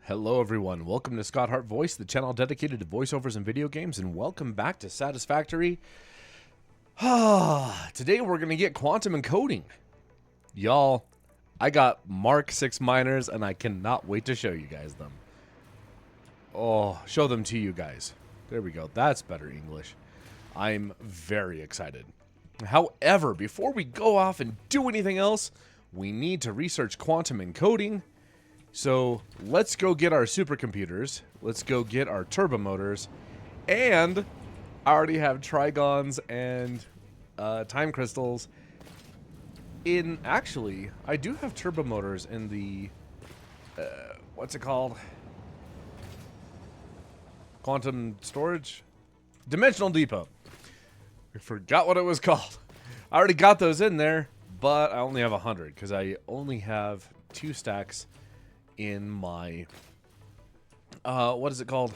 Hello everyone, welcome to Scott Hart Voice, the channel dedicated to voiceovers and video games, and welcome back to Satisfactory. Today we're going to get quantum encoding. Y'all, I got Mark 6 miners and I cannot wait to show you guys them. Oh, show them to you guys. There we go, that's better English. I'm very excited. However, before we go off and do anything else, we need to research quantum encoding. So let's go get our supercomputers, let's go get our turbo motors, and I already have trigons and time crystals in, actually, I do have turbo motors in the, what's it called? Quantum storage? Dimensional depot. I forgot what it was called. I already got those in there, but I only have 100 because I only have 2 stacks in my what is it called,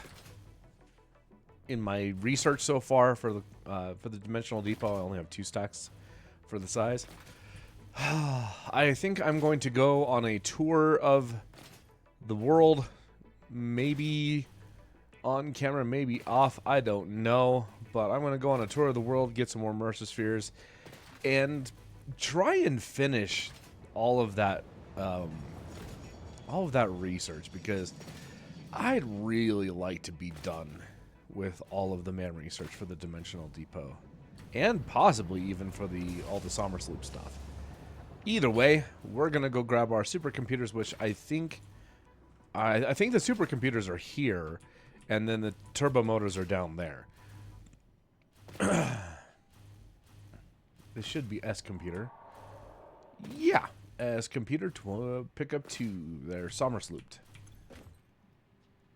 in my research so far for the dimensional depot. I only have 2 stacks for the size. I think I'm going to go on a tour of the world, maybe on camera, maybe off, I don't know, but I'm going to go on a tour of the world, get some more immersive spheres, and try and finish all of that research, because I'd really like to be done with all of the man research for the dimensional depot, and possibly even for all the Sommersloop stuff. Either way, we're gonna go grab our supercomputers, which I think the supercomputers are here, and then the turbo motors are down there. This should be S computer. Yeah. As computer to pick up 2. They're Sommerslooped.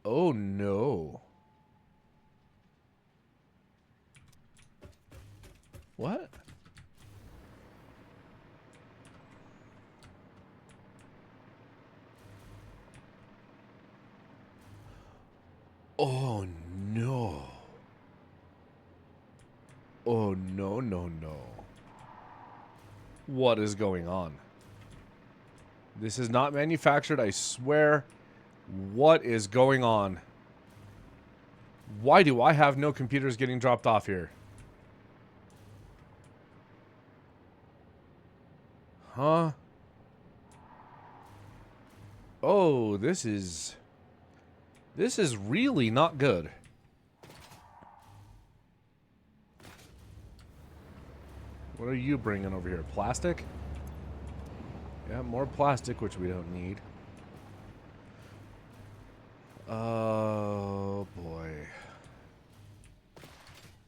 Oh no. What? Oh no. Oh no, no, no. What is going on? This is not manufactured, I swear. What is going on? Why do I have no computers getting dropped off here? Huh? Oh, this is really not good. What are you bringing over here? Plastic? Yeah, more plastic, which we don't need. Oh, boy.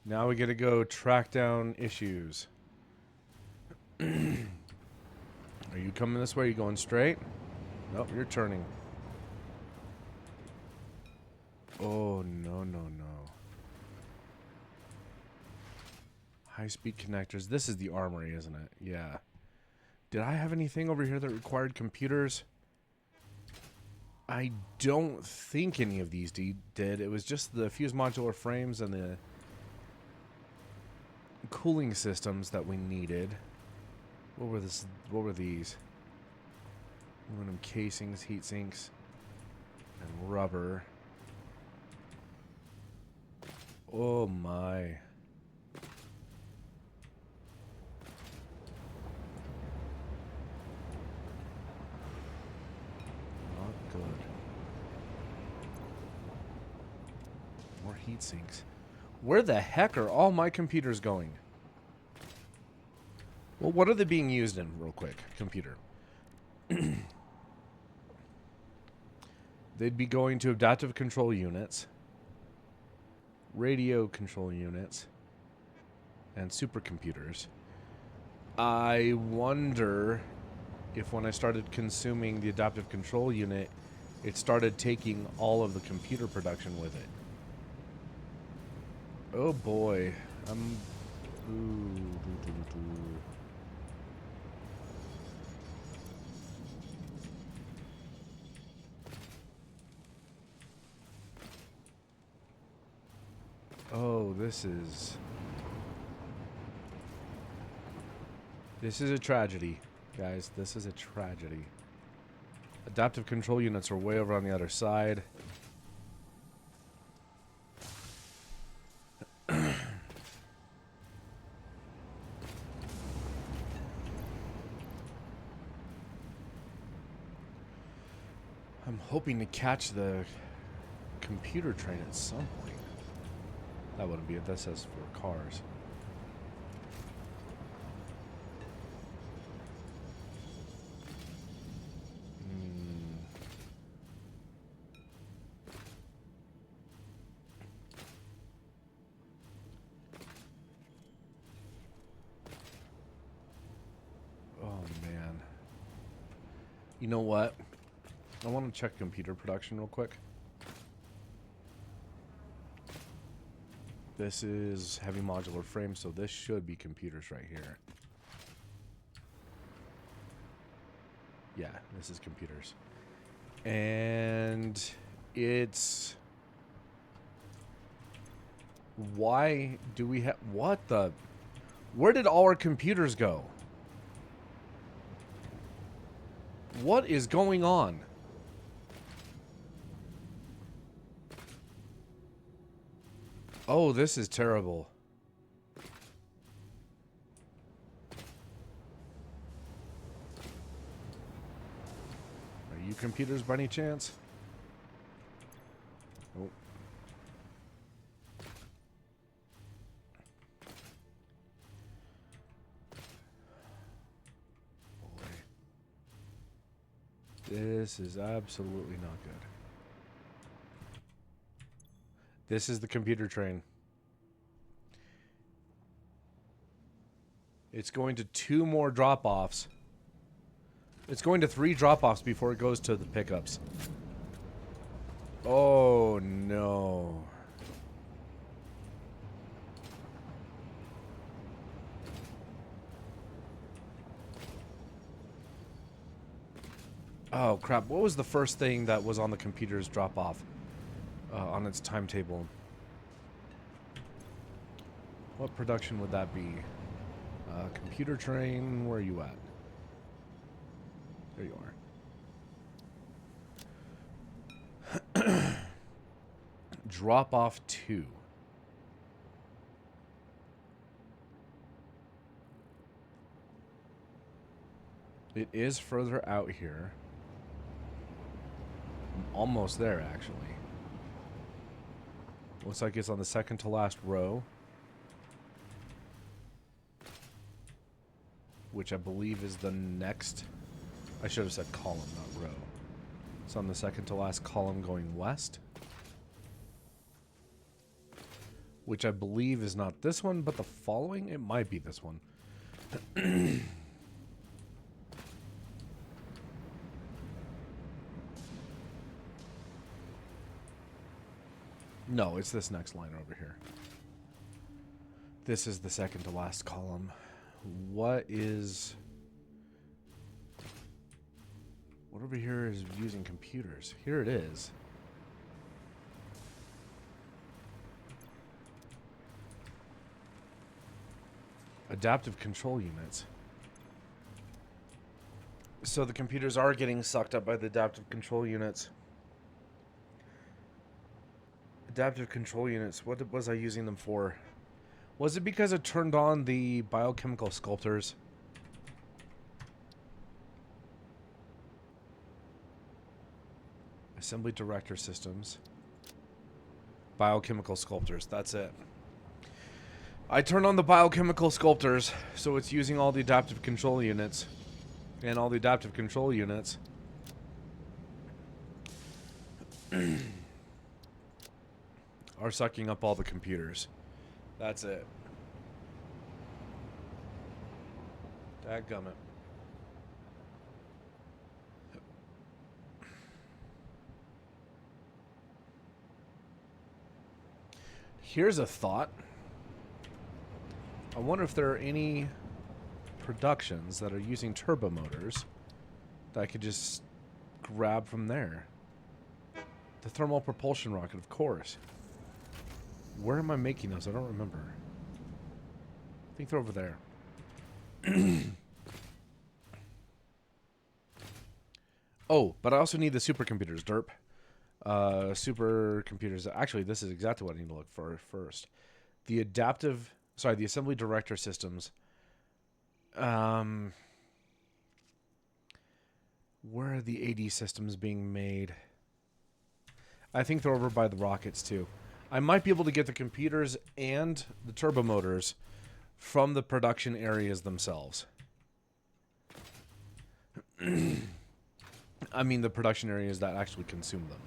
Now we gotta go track down issues. Are you coming this way? Are you going straight? Nope, you're turning. Oh, no, no, no. High-speed connectors. This is the armory, isn't it? Yeah. Did I have anything over here that required computers? I don't think any of these did. It was just the fuse modular frames and the cooling systems that we needed. What were these? Aluminum casings, heat sinks, and rubber. Oh my. Good. More heat sinks. Where the heck are all my computers going? Well, what are they being used in, real quick? Computer. They'd be going to adaptive control units, radio control units, and supercomputers. I wonder if when I started consuming the adaptive control unit, it started taking all of the computer production with it. Oh boy. Oh, this is a tragedy, guys. This is a tragedy. Adaptive control units are way over on the other side. I'm hoping to catch the computer train at some point. That wouldn't be it. That says for cars. Oh, man. You know what? I want to check computer production real quick. This is heavy modular frame, so this should be computers right here. Yeah, this is computers. And it's... Why do we have... What the... Where did all our computers go? What is going on? Oh, this is terrible. Are you computers by any chance? Oh. Boy. This is absolutely not good. This is the computer train. It's going to 2 more drop-offs. It's going to 3 drop-offs before it goes to the pickups. Oh, no. Oh, crap. What was the first thing that was on the computer's drop-off? On its timetable. What production would that be? Computer train, where are you at? There you are. Drop off 2. It is further out here. I'm almost there, actually. Looks like it's on the second to last row. Which I believe is the next... I should have said column, not row. It's on the second to last column going west. Which I believe is not this one, but the following. It might be this one. No, it's this next line over here. This is the second to last column. What is... What over here is using computers? Here it is. Adaptive control units. So the computers are getting sucked up by the adaptive control units. Adaptive control units. What was I using them for? Was it because it turned on the biochemical sculptors? Assembly director systems. Biochemical sculptors. That's it. I turned on the biochemical sculptors, so it's using all the adaptive control units. And all the adaptive control units are sucking up all the computers. That's it. Dadgummit. Here's a thought. I wonder if there are any productions that are using turbo motors that I could just grab from there. The thermal propulsion rocket, of course. Where am I making those? I don't remember. I think they're over there. Oh, but I also need the supercomputers, derp. Supercomputers. Actually, this is exactly what I need to look for first. The the assembly director systems. Um, where are the AD systems being made? I think they're over by the rockets too. I might be able to get the computers and the turbo motors from the production areas themselves. I mean the production areas that actually consume them.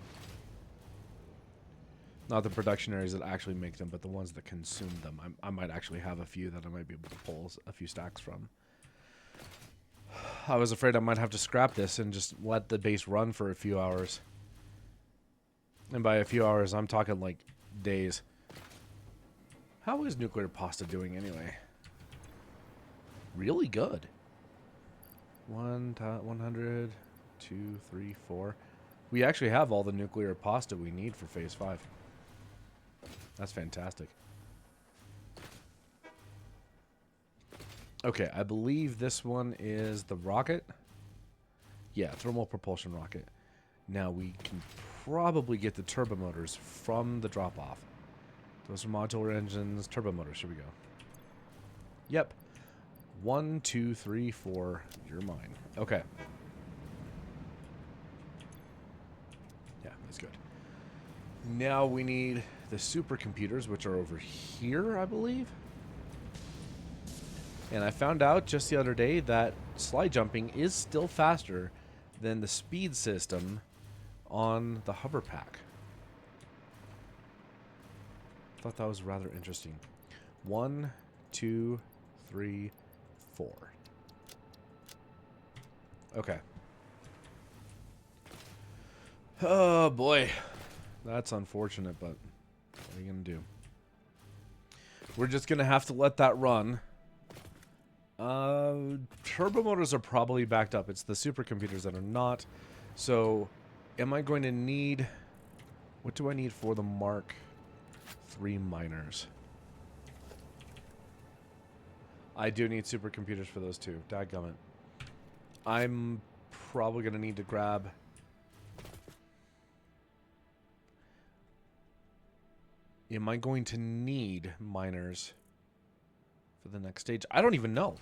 Not the production areas that actually make them, but the ones that consume them. I might actually have a few that I might be able to pull a few stacks from. I was afraid I might have to scrap this and just let the base run for a few hours. And by a few hours, I'm talking like days. How is nuclear pasta doing anyway? Really good. 100, 2, 3, 4. We actually have all the nuclear pasta we need for phase 5. That's fantastic. Okay, I believe this one is the rocket. Yeah, thermal propulsion rocket. Now we can probably get the turbo motors from the drop-off. Those are modular engines, turbo motors. Here we go. Yep. 1, 2, 3, 4. You're mine. Okay. Yeah, that's good. Now we need the supercomputers, which are over here, I believe. And I found out just the other day that slide jumping is still faster than the speed system on the hover pack. Thought that was rather interesting. 1, 2, 3, 4. Okay. Oh boy. That's unfortunate, but what are you going to do? We're just going to have to let that run. Turbo motors are probably backed up. It's the supercomputers that are not. So, am I going to need... What do I need for the Mark III miners? I do need supercomputers for those two. Dadgummit. I'm probably going to need to grab... Am I going to need miners for the next stage? I don't even know.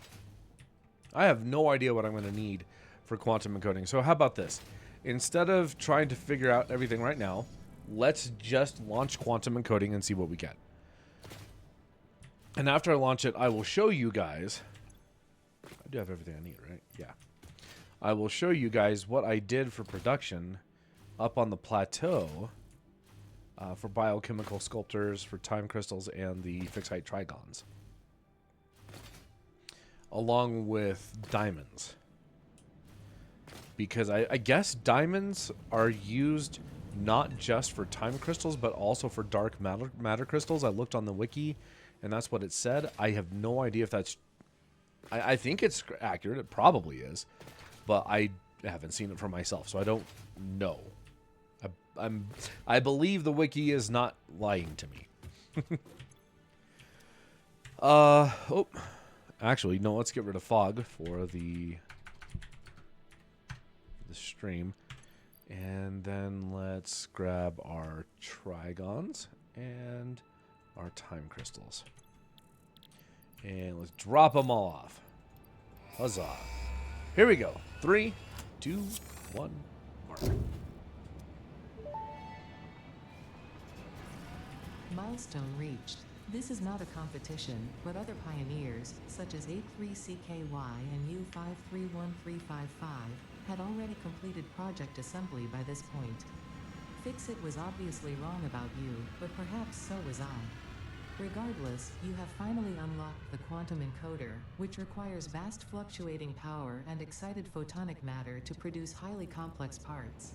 I have no idea what I'm going to need for quantum encoding. So how about this? Instead of trying to figure out everything right now, let's just launch quantum encoding and see what we get. And after I launch it, I will show you guys... I do have everything I need, right? Yeah. I will show you guys what I did for production up on the plateau for biochemical sculptors, for time crystals, and the fixed height trigons. Along with diamonds. Because I guess diamonds are used not just for time crystals, but also for dark matter crystals. I looked on the wiki, and that's what it said. I have no idea if that's... I think it's accurate. It probably is. But I haven't seen it for myself, so I don't know. I believe the wiki is not lying to me. Oh. Actually, no, let's get rid of fog for the stream. And then let's grab our trigons and our time crystals. And let's drop them all off. Huzzah. Here we go. 3, 2, 1, mark. Milestone reached. This is not a competition, but other pioneers, such as 83CKY and U531355, had already completed project assembly by this point. Fixit was obviously wrong about you, but perhaps so was I. Regardless, you have finally unlocked the quantum encoder, which requires vast fluctuating power and excited photonic matter to produce highly complex parts.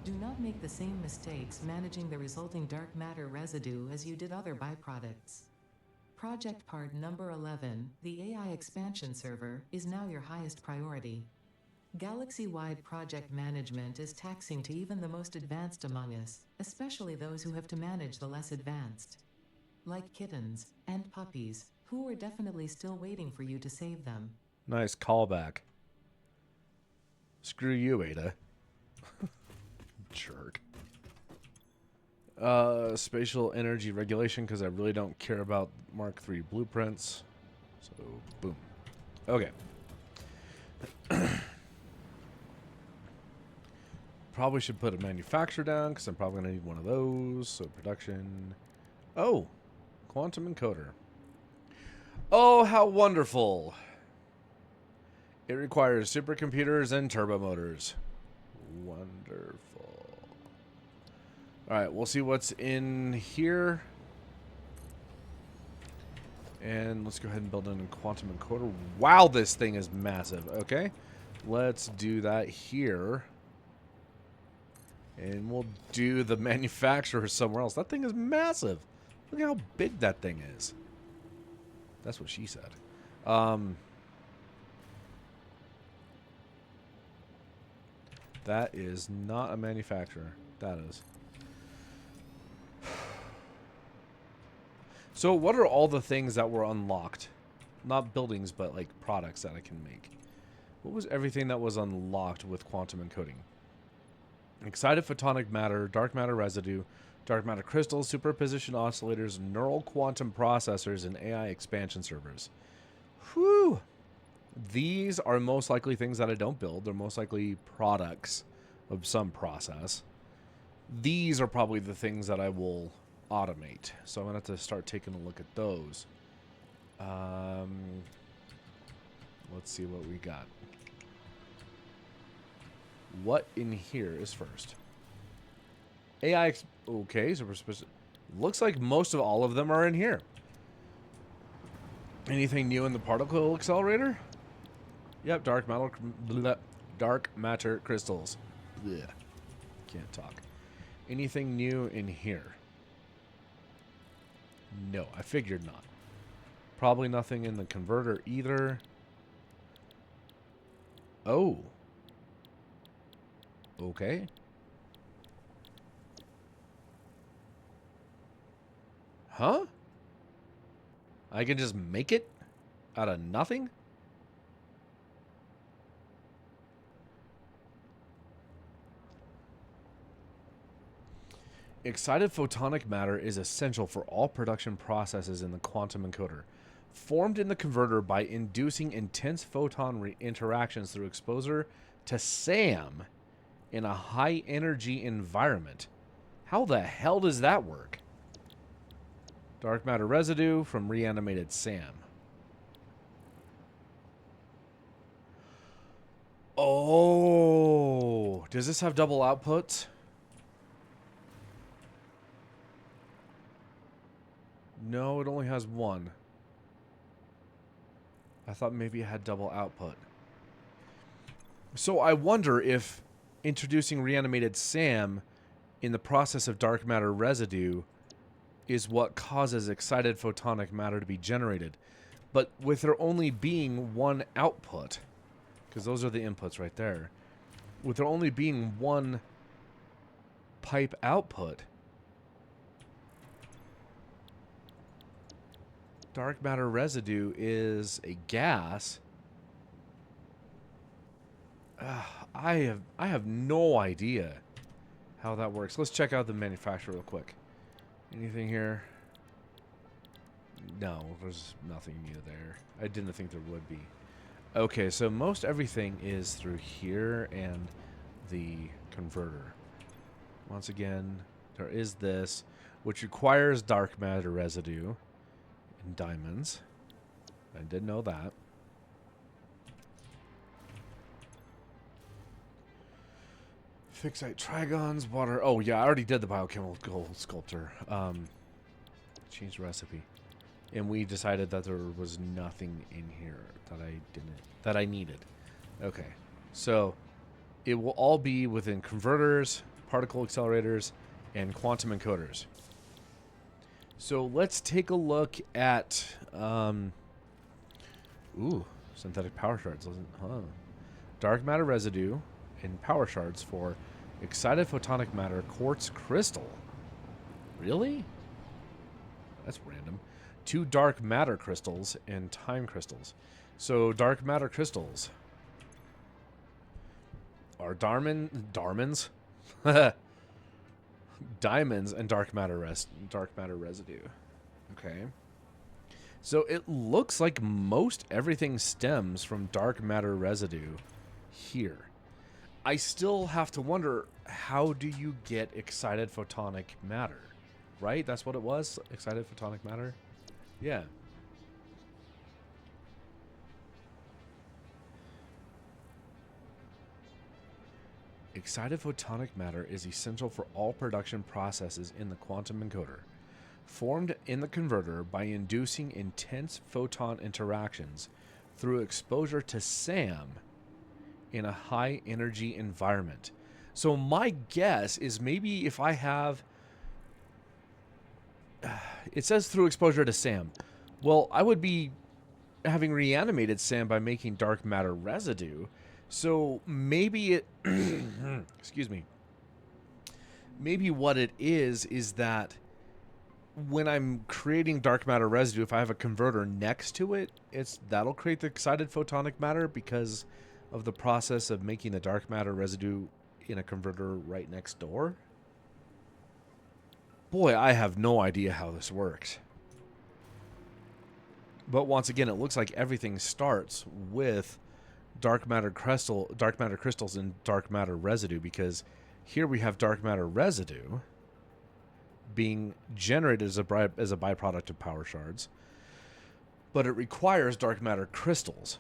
Do not make the same mistakes managing the resulting dark matter residue as you did other byproducts. Project part number 11, the AI expansion server, is now your highest priority. Galaxy-wide project management is taxing to even the most advanced among us, especially those who have to manage the less advanced. Like kittens and puppies, who are definitely still waiting for you to save them. Nice callback. Screw you, Ada. Jerk. Spatial energy regulation, because I really don't care about Mark III blueprints. So, boom. Okay. Probably should put a manufacturer down, because I'm probably going to need one of those. So, production. Oh, quantum encoder. Oh, how wonderful. It requires supercomputers and turbo motors. Wonderful. Alright, we'll see what's in here. And let's go ahead and build in a quantum encoder. Wow, this thing is massive. Okay, let's do that here. And we'll do the manufacturer somewhere else. That thing is massive. Look at how big that thing is. That's what she said. That is not a manufacturer. That is. So what are all the things that were unlocked? Not buildings, but like products that I can make. What was everything that was unlocked with quantum encoding? Excited photonic matter, dark matter residue, dark matter crystals, superposition oscillators, neural quantum processors, and AI expansion servers. Whew! These are most likely things that I don't build. They're most likely products of some process. These are probably the things that I will automate. So I'm going to have to start taking a look at those. Let's see what we got. What in here is first? AI... Okay, so we're supposed to... Looks like most of all of them are in here. Anything new in the particle accelerator? Yep, dark matter crystals. Blech. Can't talk. Anything new in here? No, I figured not. Probably nothing in the converter either. Oh. Okay. Huh? I can just make it out of nothing? Excited photonic matter is essential for all production processes in the quantum encoder. Formed in the converter by inducing intense photon interactions through exposure to SAM in a high energy environment. How the hell does that work? Dark matter residue from reanimated SAM. Oh, does this have double outputs? No, it only has one. I thought maybe it had double output. So I wonder if introducing reanimated SAM in the process of dark matter residue is what causes excited photonic matter to be generated. But with there only being one output, because those are the inputs right there, with there only being one pipe output, dark matter residue is a gas. I have no idea how that works. Let's check out the manufacturer real quick. Anything here? No, there's nothing new there. I didn't think there would be. Okay, so most everything is through here and the converter. Once again, there is this, which requires dark matter residue and diamonds. I did know that. Fixite trigons, water. Oh yeah, I already did the biochemical sculptor. Change the recipe, and we decided that there was nothing in here that I needed. Okay, so it will all be within converters, particle accelerators, and quantum encoders. So let's take a look at synthetic power shards. Dark matter residue and power shards for excited photonic matter quartz crystal. Really? That's random. 2 dark matter crystals and time crystals. So dark matter crystals. are Darmans? Diamonds and dark matter residue. Okay. So it looks like most everything stems from dark matter residue here. I still have to wonder, how do you get excited photonic matter? Right? That's what it was? Excited photonic matter? Yeah. Excited photonic matter is essential for all production processes in the quantum encoder, formed in the converter by inducing intense photon interactions through exposure to SAM in a high energy environment. So my guess is maybe if I have... it says through exposure to SAM. Well, I would be having reanimated SAM by making dark matter residue. So maybe it... excuse me. Maybe what it is that when I'm creating dark matter residue, if I have a converter next to it, that'll create the excited photonic matter because of the process of making the dark matter residue in a converter right next door. Boy, I have no idea how this works. But once again, it looks like everything starts with dark matter crystals and dark matter residue, because here we have dark matter residue being generated as a byproduct of power shards, but it requires dark matter crystals,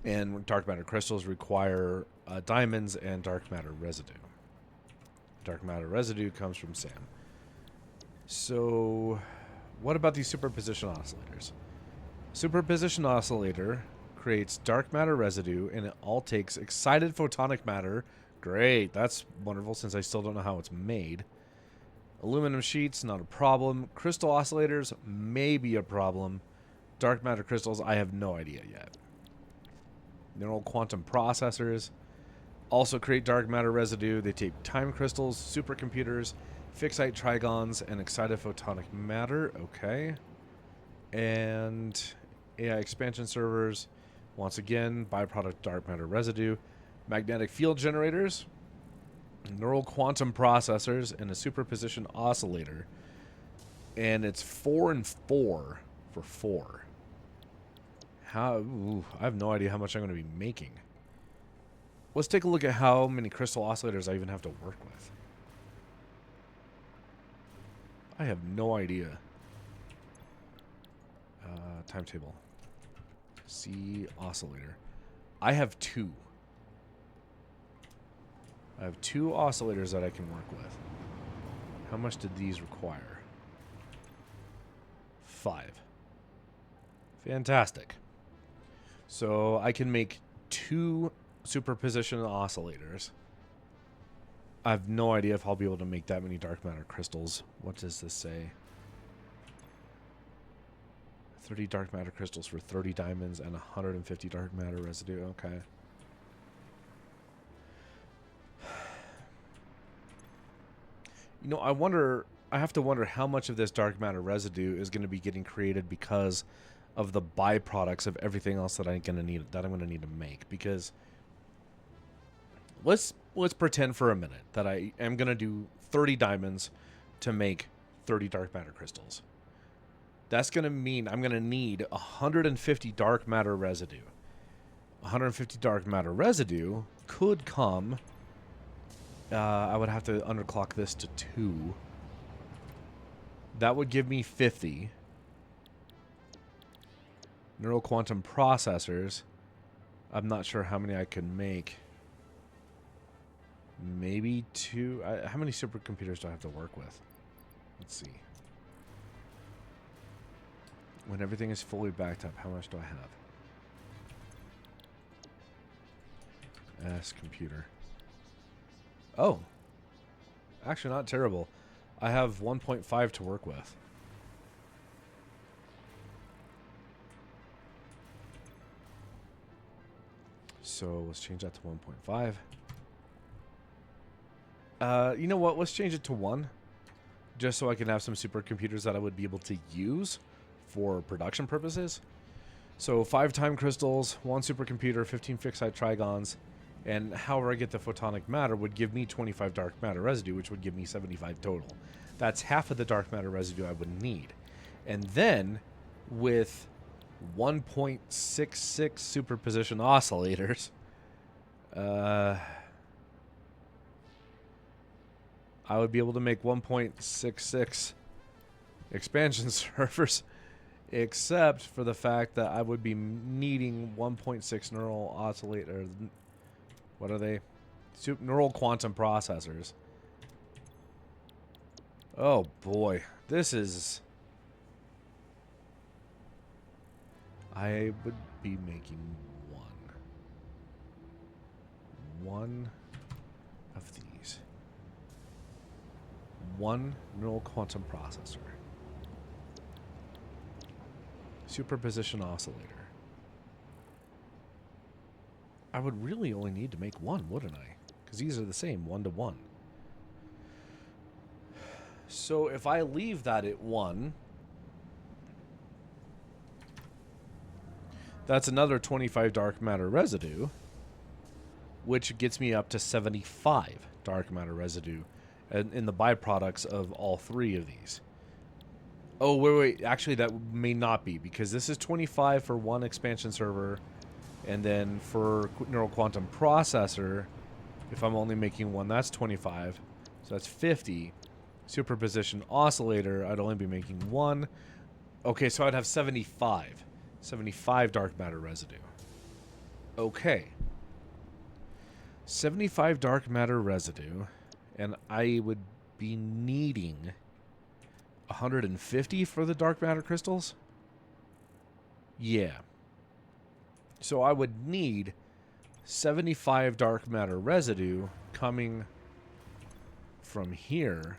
and dark matter crystals require diamonds and dark matter residue. Dark matter residue comes from SAM. So what about these superposition oscillators? Superposition oscillator creates dark matter residue, and it all takes excited photonic matter. Great, that's wonderful, since I still don't know how it's made. Aluminum sheets, not a problem. Crystal oscillators, maybe a problem. Dark matter crystals, I have no idea yet. Neural quantum processors also create dark matter residue. They take time crystals, supercomputers, fixite trigons, and excited photonic matter. Okay. And AI expansion servers, once again, byproduct dark matter residue. Magnetic field generators, neural quantum processors, and a superposition oscillator. And it's 4 and 4 for 4. I have no idea how much I'm going to be making. Let's take a look at how many crystal oscillators I even have to work with. I have no idea. Timetable. C oscillator. I have 2. I have 2 oscillators that I can work with. How much did these require? 5. Fantastic. So I can make 2 superposition oscillators. I have no idea if I'll be able to make that many dark matter crystals. What does this say? 30 dark matter crystals for 30 diamonds and 150 dark matter residue. Okay. You know, I have to wonder how much of this dark matter residue is going to be getting created because of the byproducts of everything else that I'm going to need to make. Because let's pretend for a minute that I am going to do 30 diamonds to make 30 dark matter crystals. That's going to mean I'm going to need 150 dark matter residue. 150 dark matter residue could come... I would have to underclock this to 2. That would give me 50. Neural quantum processors. I'm not sure how many I can make. Maybe 2. How many supercomputers do I have to work with? Let's see. When everything is fully backed up, how much do I have? S computer. Oh. Actually, not terrible. I have 1.5 to work with. So let's change that to 1.5. You know what? Let's change it to 1. Just so I can have some supercomputers that I would be able to use for production purposes. So 5 time crystals, 1 supercomputer, 15 fixite trigons, And however I get the photonic matter would give me 25 dark matter residue, which would give me 75 total. That's half of the dark matter residue I would need. And then, with 1.66 superposition oscillators, I would be able to make 1.66 expansion servers, except for the fact that I would be needing 1.6 neural oscillator. What are they? Neural quantum processors. Oh boy, this is... I would be making one of these. One neural quantum processor. Superposition oscillator. I would really only need to make one, wouldn't I? Because these are the same, 1 to 1. So if I leave that at 1, that's another 25 dark matter residue, which gets me up to 75 dark matter residue in the byproducts of all 3 of these. Oh, wait. Actually, that may not be, because this is 25 for one expansion server, and then for neural quantum processor, if I'm only making one, that's 25. So that's 50. Superposition oscillator, I'd only be making one. Okay, so I'd have 75. 75 dark matter residue. Okay. 75 dark matter residue, and I would be needing 150 for the dark matter crystals? Yeah. So I would need 75 dark matter residue coming from here.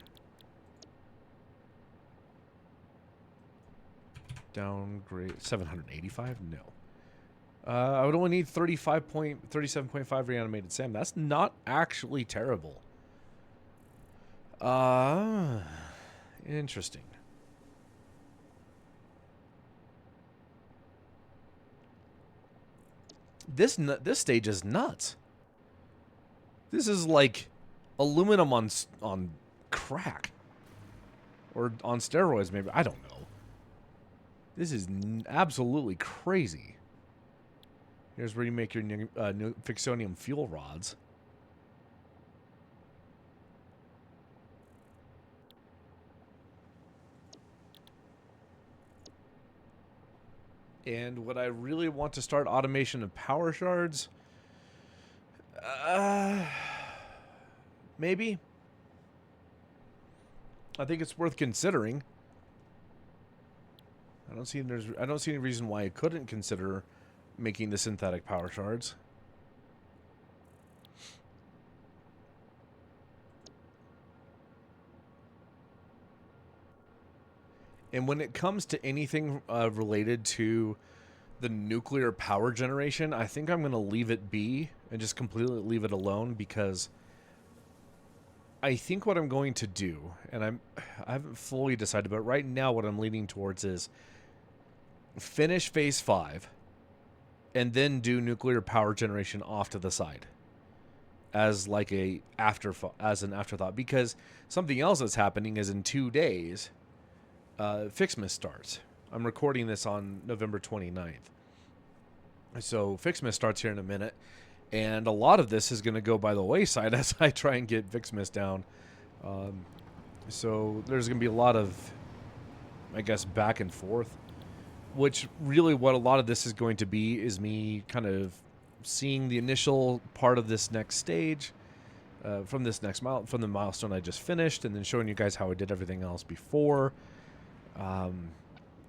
Downgrade 785? No. I would only need 37.5 reanimated SAM. That's not actually terrible. Interesting. This stage is nuts. This is like aluminum on crack, or on steroids, maybe. I don't know. This is absolutely crazy. Here's where you make your new Fixonium fuel rods. And would I really want to start automation of power shards? Maybe. I think it's worth considering. I don't see any reason why I couldn't consider making the synthetic power shards. And when it comes to anything related to the nuclear power generation, I think I'm going to leave it be and just completely leave it alone, because I think what I'm going to do, and I haven't fully decided, but right now what I'm leaning towards is finish phase 5 and then do nuclear power generation off to the side as like an afterthought, because something else that's happening is in 2 days Fixmas starts. I'm recording this on November 29th. So Fixmas starts here in a minute, and a lot of this is going to go by the wayside as I try and get Fixmas down. So there's going to be a lot of, I guess, back and forth, which really what a lot of this is going to be is me kind of seeing the initial part of this next stage from the milestone I just finished, and then showing you guys how I did everything else before.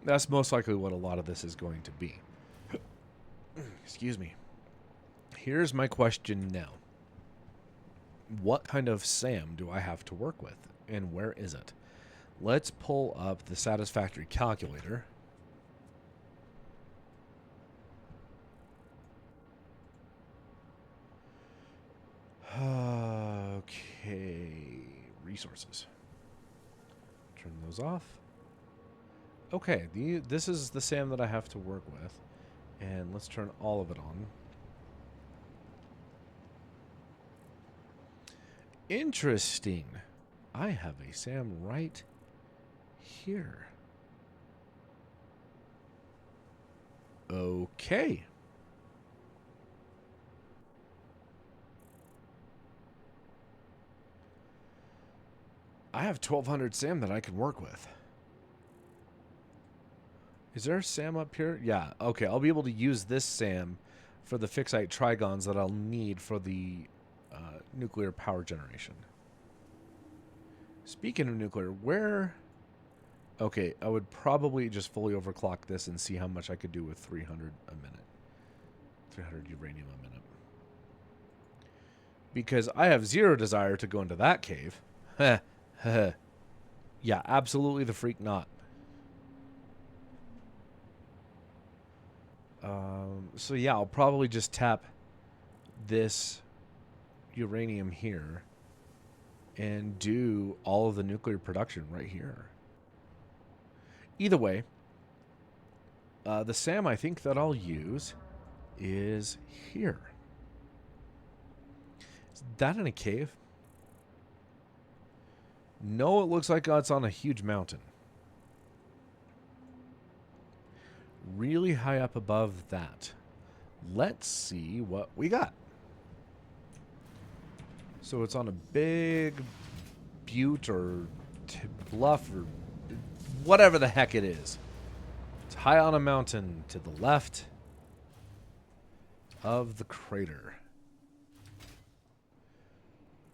That's most likely what a lot of this is going to be. Excuse me. Here's my question now. What kind of SAM do I have to work with, and where is it? Let's pull up the Satisfactory calculator. Okay, resources. Turn those off. Okay, this is the SAM that I have to work with, and let's turn all of it on. Interesting. I have a SAM right here. Okay. I have 1200 SAM that I can work with. Is there SAM up here? Yeah. Okay, I'll be able to use this SAM for the fixite trigons that I'll need for the nuclear power generation. Speaking of nuclear, where... Okay, I would probably just fully overclock this and see how much I could do with 300 a minute. 300 uranium a minute. Because I have zero desire to go into that cave. Heh. Heh. Yeah, absolutely the freak not. So yeah, I'll probably just tap this uranium here and do all of the nuclear production right here. Either way, the SAM I think that I'll use is here. Is that in a cave? No, it looks like it's on a huge mountain. Really high up above that. Let's see what we got. So it's on a big butte or bluff or whatever the heck it is. It's high on a mountain to the left of the crater.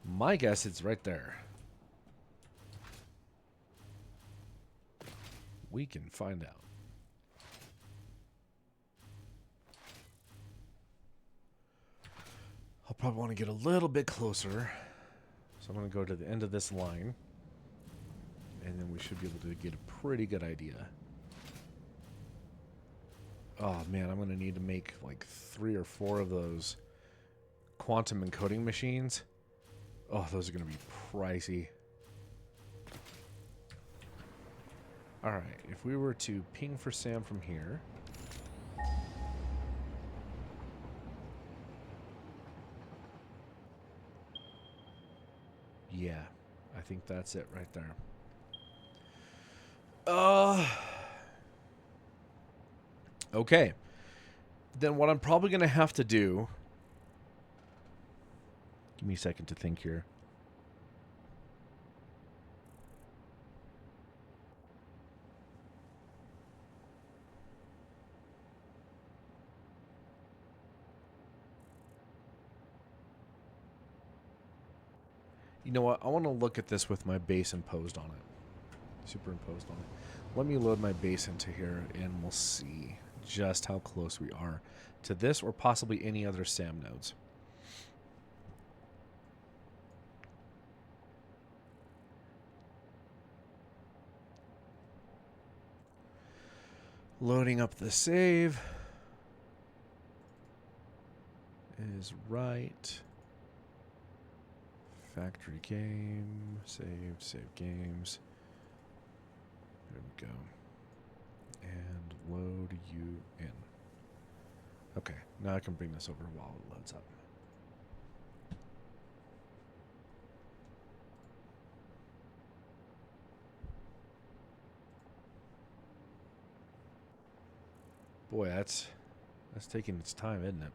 My guess it's right there. We can find out. I'll probably want to get a little bit closer. So I'm going to go to the end of this line. And then we should be able to get a pretty good idea. Oh man, I'm going to need to make like 3 or 4 of those quantum encoding machines. Oh, those are going to be pricey. Alright, if we were to ping for Sam from here. Yeah, I think that's it right there. Okay. Then what I'm probably going to have to do... Give me a second to think here. You know what? I want to look at this with my base imposed on it. Superimposed on it. Let me load my base into here and we'll see just how close we are to this or possibly any other SAM nodes. Loading up the save is right. Factory game, save games. There we go. And load you in. Okay, now I can bring this over while it loads up. Boy, that's taking its time, isn't it?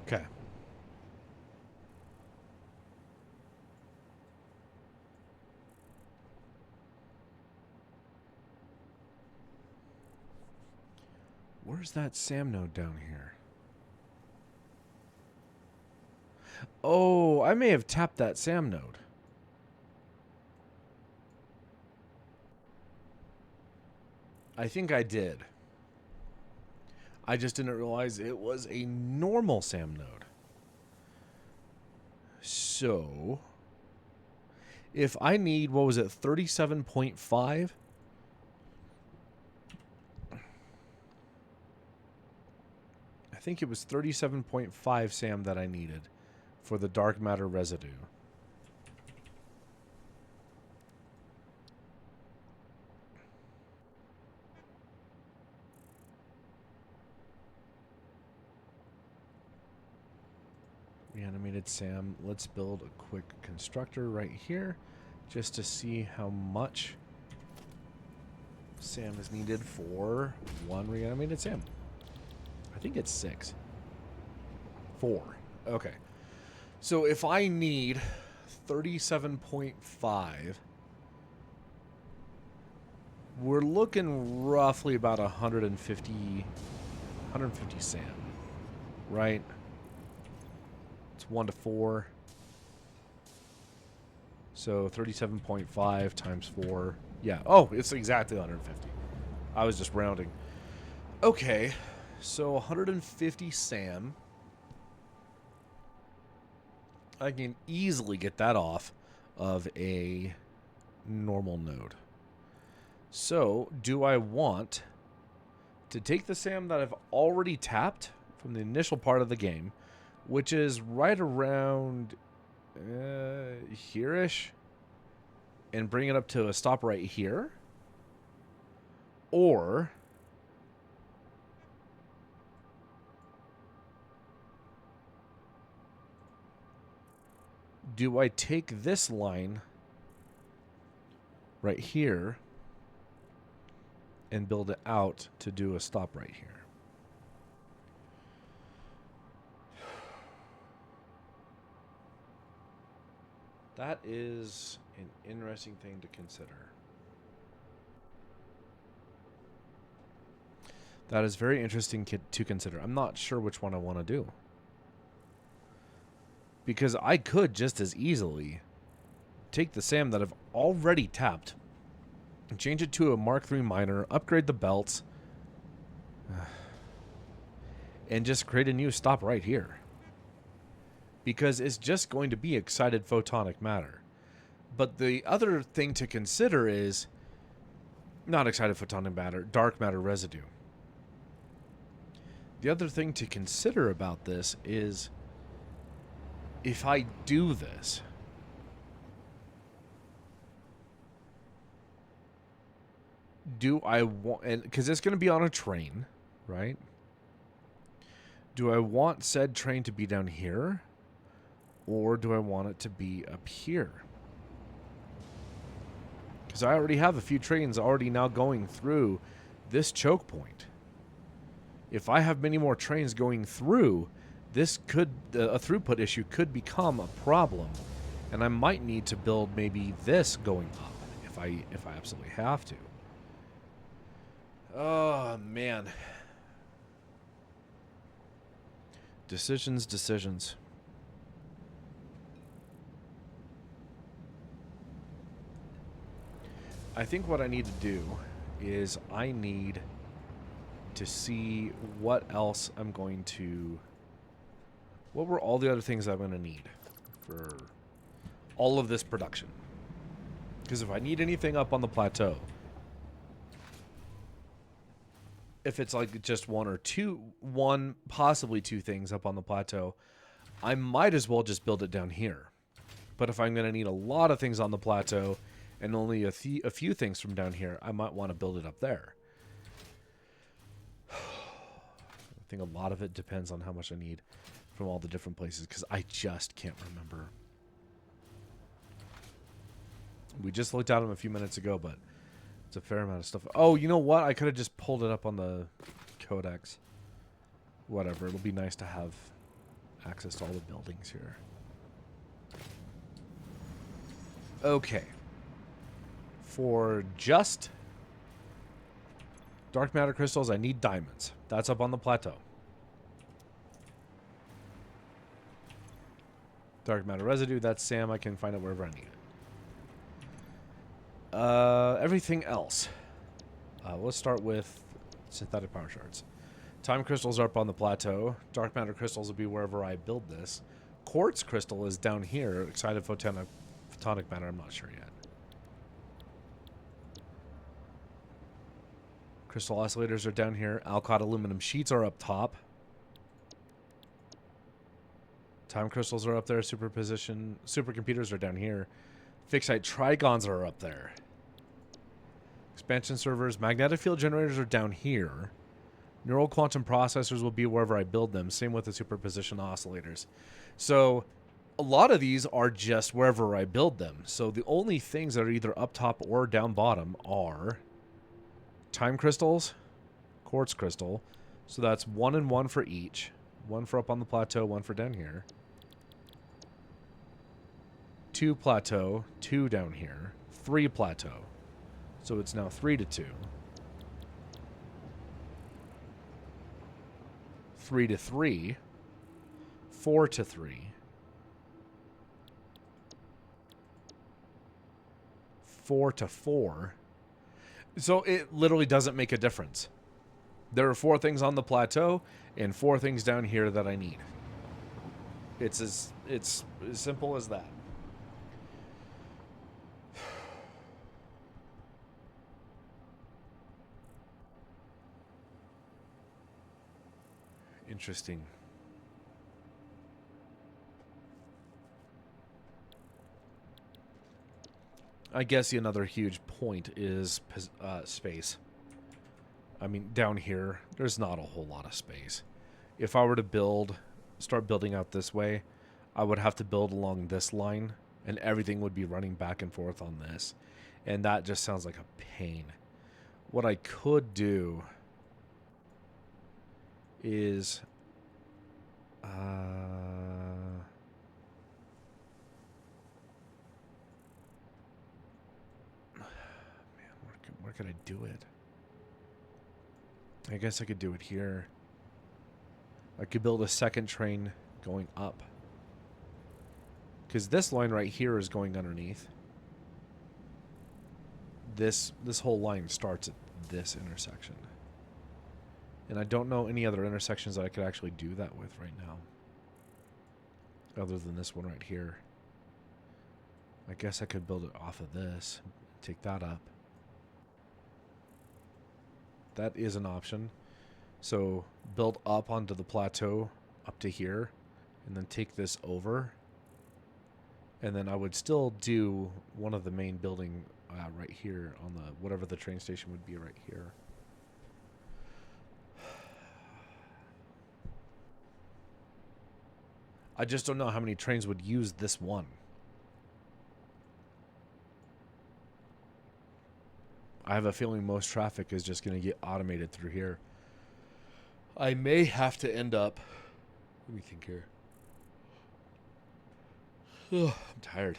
Okay. Where's that SAM node down here? Oh, I may have tapped that SAM node. I think I did. I just didn't realize it was a normal SAM node. So, if I need, what was it, 37.5? I think it was 37.5 SAM that I needed for the dark matter residue. Reanimated SAM. Let's build a quick constructor right here just to see how much SAM is needed for one reanimated SAM. I think it's 6. 4. Okay. So if I need 37.5, we're looking roughly about 150 SAM, right? It's 1 to 4. So 37.5 times 4. Yeah. Oh, it's exactly 150. I was just rounding. Okay. So 150 SAM. I can easily get that off of a normal node. So, do I want to take the SAM that I've already tapped from the initial part of the game, which is right around here-ish, and bring it up to a stop right here? Or do I take this line right here and build it out to do a stop right here? That is an interesting thing to consider. That is very interesting to consider. I'm not sure which one I want to do. Because I could just as easily take the SAM that I've already tapped and change it to a Mark III miner, upgrade the belts, and just create a new stop right here. Because it's just going to be excited photonic matter. But the other thing to consider is not excited photonic matter, dark matter residue. The other thing to consider about this is if I do this, do I want, and because it's going to be on a train, right? Do I want said train to be down here, or do I want it to be up here? Because I already have a few trains already now going through this choke point. If I have many more trains going through, this could, a throughput issue could become a problem, and I might need to build maybe this going up if I absolutely have to. Oh man. Decisions. I think what I need to do is I need to see what else I'm going to... What were all the other things I'm going to need for all of this production? Because if I need anything up on the plateau, if it's like just one, possibly two things up on the plateau, I might as well just build it down here. But if I'm going to need a lot of things on the plateau and only a few things from down here, I might want to build it up there. I think a lot of it depends on how much I need from all the different places, because I just can't remember. We just looked at them a few minutes ago, but it's a fair amount of stuff. Oh, you know what? I could have just pulled it up on the codex. Whatever. It'll be nice to have access to all the buildings here. Okay. For just dark matter crystals, I need diamonds. That's up on the plateau. Dark matter residue, that's SAM. I can find it wherever I need it. Everything else. Let's start with synthetic power shards. Time crystals are up on the plateau. Dark matter crystals will be wherever I build this. Quartz crystal is down here. Excited photonic matter, I'm not sure yet. Crystal oscillators are down here. Alcott aluminum sheets are up top. Time crystals are up there. Supercomputers are down here. Fixite trigons are up there. Expansion servers, magnetic field generators are down here. Neural quantum processors will be wherever I build them. Same with the superposition oscillators. So a lot of these are just wherever I build them. So the only things that are either up top or down bottom are time crystals, quartz crystal. So that's 1 and 1 for each. 1 for up on the plateau, 1 for down here. 2 plateau, 2 down here. 3 plateau. So it's now 3 to 2. 3 to 3. 4 to 3. 4 to 4. So it literally doesn't make a difference. There are 4 things on the plateau and 4 things down here that I need. It's as simple as that. Interesting. I guess another huge point is space. I mean, down here, there's not a whole lot of space. If I were to start building out this way, I would have to build along this line, and everything would be running back and forth on this. And that just sounds like a pain. What I could do is where could I do it? I guess I could do it here. I could build a second train going up, because this line right here is going underneath. This whole line starts at this intersection. And I don't know any other intersections that I could actually do that with right now, other than this one right here. I guess I could build it off of this, take that up. That is an option. So build up onto the plateau up to here, and then take this over. And then I would still do one of the main building right here on the whatever the train station would be right here. I just don't know how many trains would use this one. I have a feeling most traffic is just going to get automated through here. I may have to end up... Let me think here. Ugh, I'm tired.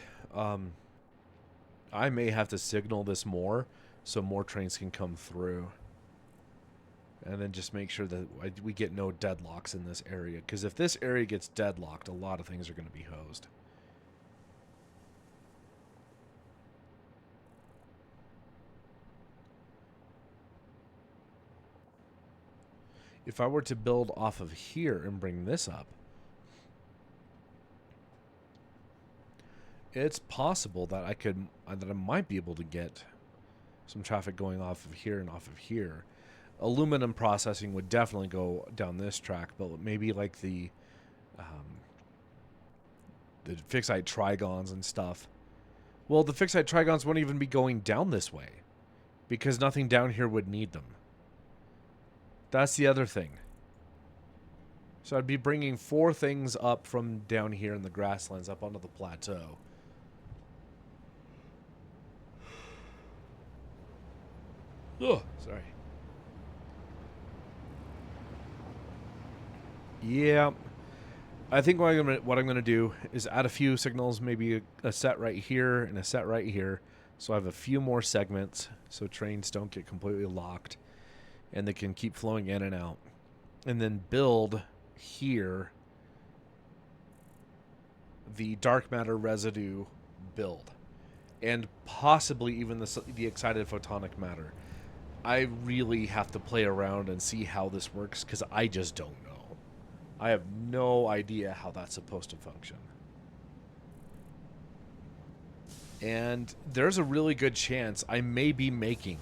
I may have to signal this more so more trains can come through. And then just make sure that we get no deadlocks in this area. Because if this area gets deadlocked, a lot of things are going to be hosed. If I were to build off of here and bring this up, it's possible that I might be able to get some traffic going off of here and off of here. Aluminum processing would definitely go down this track, but maybe like the fixite trigons and stuff. Well, the fixite trigons won't even be going down this way because nothing down here would need them. That's the other thing. So I'd be bringing 4 things up from down here in the grasslands up onto the plateau. Oh, sorry. Yeah. I think what I'm gonna do is add a few signals, maybe a set right here and a set right here. So I have a few more segments so trains don't get completely locked. And they can keep flowing in and out. And then build here the dark matter residue build. And possibly even the excited photonic matter. I really have to play around and see how this works because I just don't know. I have no idea how that's supposed to function. And there's a really good chance I may be making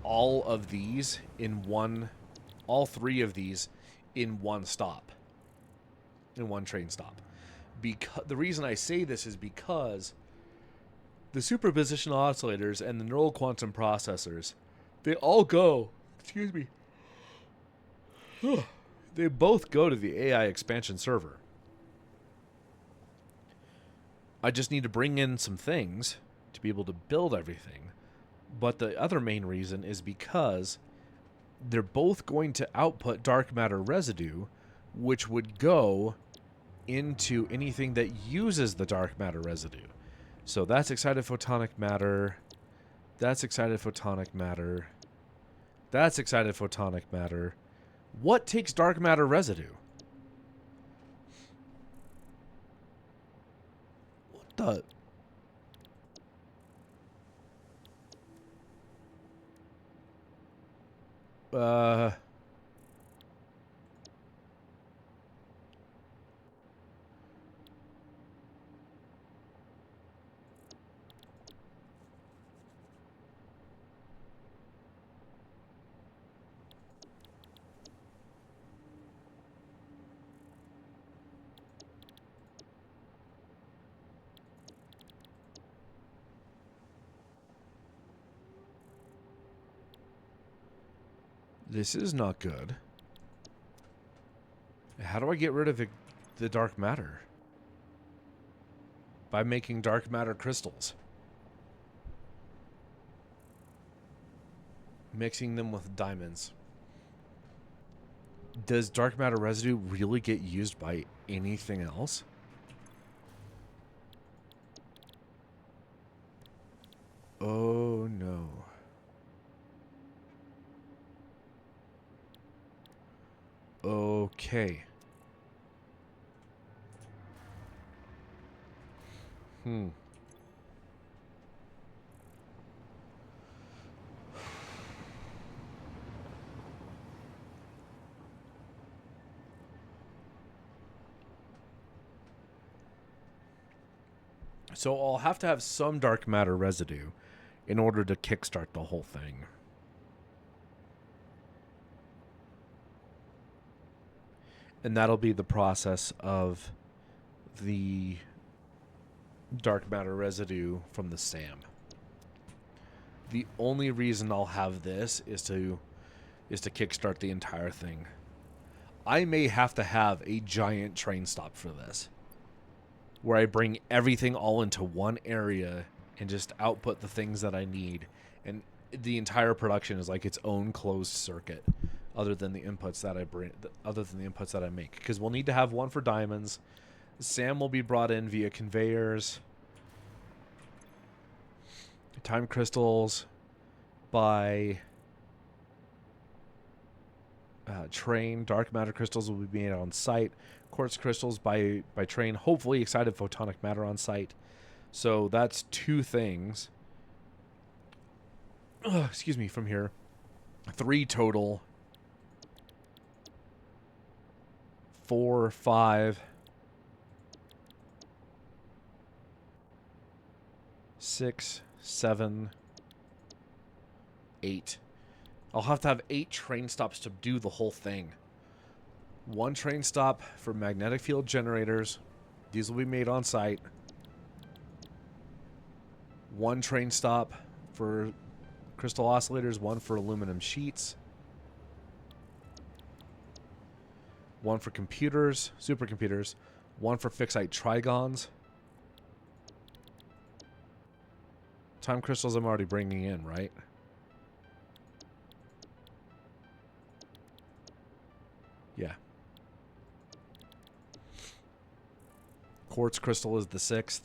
all of these in one, all three of these in one stop, in one train stop. Because the reason I say this is because the superpositional oscillators and the neural quantum processors, they all go, excuse me, they both go to the AI expansion server. I just need to bring in some things to be able to build everything. But the other main reason is because they're both going to output dark matter residue, which would go into anything that uses the dark matter residue. So that's excited photonic matter. That's excited photonic matter. That's excited photonic matter. What takes dark matter residue? What the? This is not good. How do I get rid of the dark matter? By making dark matter crystals. Mixing them with diamonds. Does dark matter residue really get used by anything else? Oh no. Okay. So I'll have to have some dark matter residue in order to kickstart the whole thing. And that'll be the process of the dark matter residue from the SAM. The only reason I'll have this is to kickstart the entire thing. I may have to have a giant train stop for this, where I bring everything all into one area and just output the things that I need, and the entire production is like its own closed circuit, other than the inputs that I make. Because we'll need to have one for diamonds. SAM will be brought in via conveyors. Time crystals by train. Dark matter crystals will be made on site. Quartz crystals by train. Hopefully excited photonic matter on site. So that's two things. Excuse me, from here. 3 total. 4, 5, 6, 7, 8. I'll have to have 8 train stops to do the whole thing. 1 train stop for magnetic field generators. These will be made on site. 1 train stop for crystal oscillators. 1 for aluminum sheets. 1 for computers, supercomputers. 1 for fixite trigons. Time crystals I'm already bringing in, right? Yeah. Quartz crystal is the 6th.